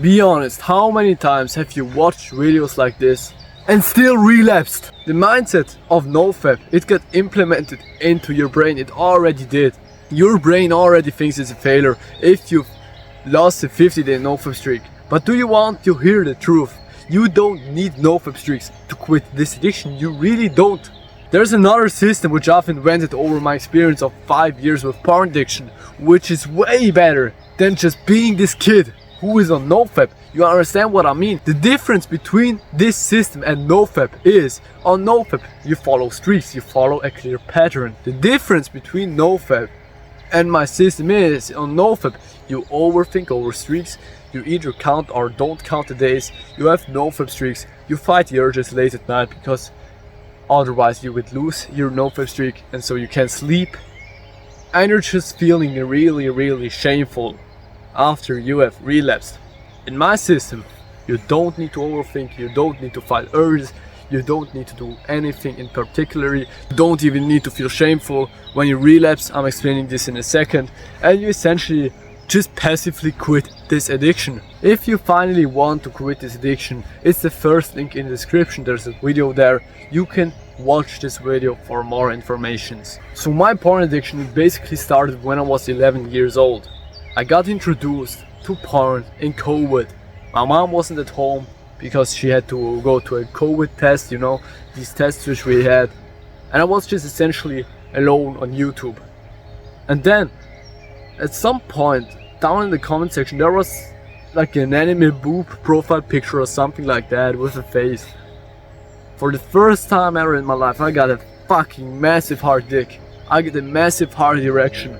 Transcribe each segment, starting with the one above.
Be honest, how many times have you watched videos like this and still relapsed? The mindset of nofap, it got implemented into your brain. It already did. Your brain already thinks it's a failure if you've lost a 50-day nofap streak. But do you want to hear the truth? You don't need nofap streaks to quit this addiction. You really don't. There's another system which I've invented over my experience of 5 years with porn addiction, which is way better than just being this kid who is on nofap. You understand what I mean? The difference between this system and nofap is, on nofap you follow streaks, you follow a clear pattern. The difference between nofap and my system is, on nofap you overthink over streaks. You either count or don't count the days. You have nofap streaks. You fight the urges late at night because otherwise you would lose your nofap streak, and so you can't sleep. And you're just feeling really shameful after you have relapsed. In my system, you don't need to overthink, you don't need to fight urges, you don't need to do anything in particular, you don't even need to feel shameful when you relapse. I'm explaining this in a second. And you essentially just passively quit this addiction. If you finally want to quit this addiction, it's the first link in the description. There's a video there. You can watch this video for more information. So my porn addiction basically started when I was 11 years old. I got introduced to porn in COVID. My mom wasn't at home because she had to go to a COVID test, you know, these tests which we had. And I was just essentially alone on YouTube. And then at some point down in the comment section there was like an anime boob profile picture or something like that with a face. For the first time ever in my life I got a fucking massive hard dick. I get a massive hard erection.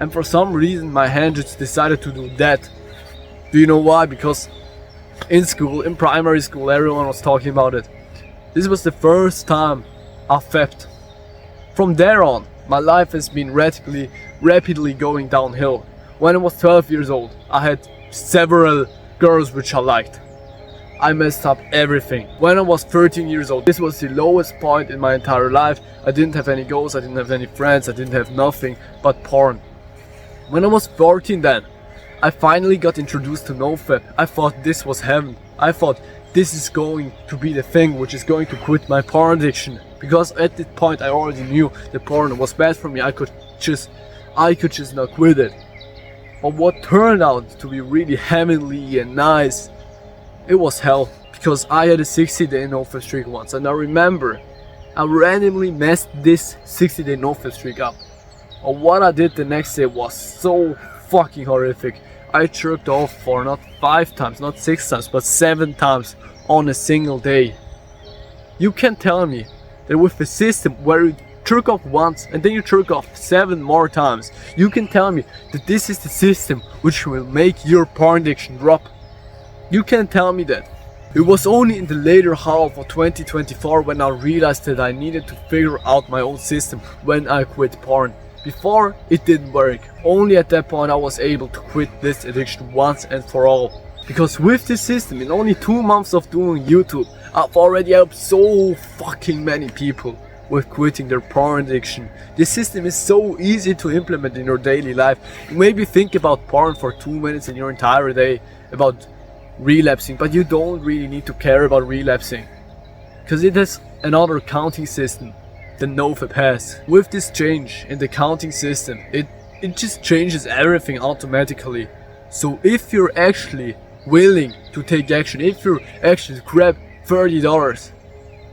And for some reason my hand just decided to do that. Do you know why? Because in school, in primary school, everyone was talking about it. This was the first time I fapped. From there on, my life has been rapidly going downhill. When I was 12 years old, I had several girls which I liked. I messed up everything. When I was 13 years old, this was the lowest point in my entire life. I didn't have any goals, I didn't have any friends, I didn't have nothing but porn. When I was 14 then, I finally got introduced to nofap. I thought this was heaven. I thought this is going to be the thing which is going to quit my porn addiction. Because at that point I already knew the porn was bad for me. I could just not quit it. But what turned out to be really heavenly and nice, it was hell. Because I had a 60-day nofap streak once, and I remember I randomly messed this 60-day nofap streak up. And what I did the next day was so fucking horrific. I jerked off for not 5 times, not 6 times, but 7 times on a single day. You can tell me that with a system where you jerk off once and then you jerk off 7 more times, you can tell me that this is the system which will make your porn addiction drop. You can tell me that. It was only in the later half of 2024 when I realized that I needed to figure out my own system when I quit porn. Before, it didn't work. Only at that point I was able to quit this addiction once and for all. Because with this system, in only 2 months of doing YouTube, I've already helped so fucking many people with quitting their porn addiction. This system is so easy to implement in your daily life. You maybe think about porn for 2 minutes in your entire day, about relapsing, but you don't really need to care about relapsing. Because it has another counting system the nofap has. With this change in the counting system, it just changes everything automatically. So if you're actually willing to take action, if you're actually grab $30,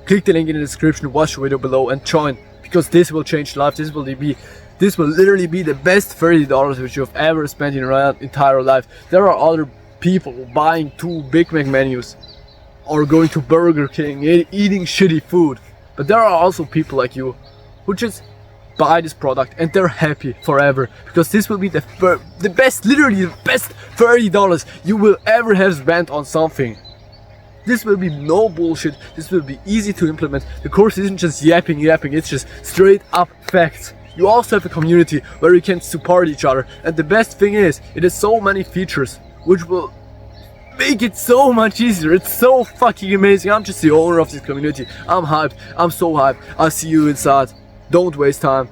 click the link in the description, watch the video below and join, because this will change life. This will literally be the best $30 which you've ever spent in your entire life. There are other people buying 2 Big Mac menus or going to Burger King, eating shitty food. But there are also people like you who just buy this product and they're happy forever, because this will be the best, literally the best $30 you will ever have spent on something. This will be no bullshit, this will be easy to implement. The course isn't just yapping, it's just straight up facts. You also have a community where you can support each other, and the best thing is, it has so many features which will make it so much easier. It's so fucking amazing. I'm just the owner of this community. I'm hyped. I'm so hyped. I'll see you inside. Don't waste time.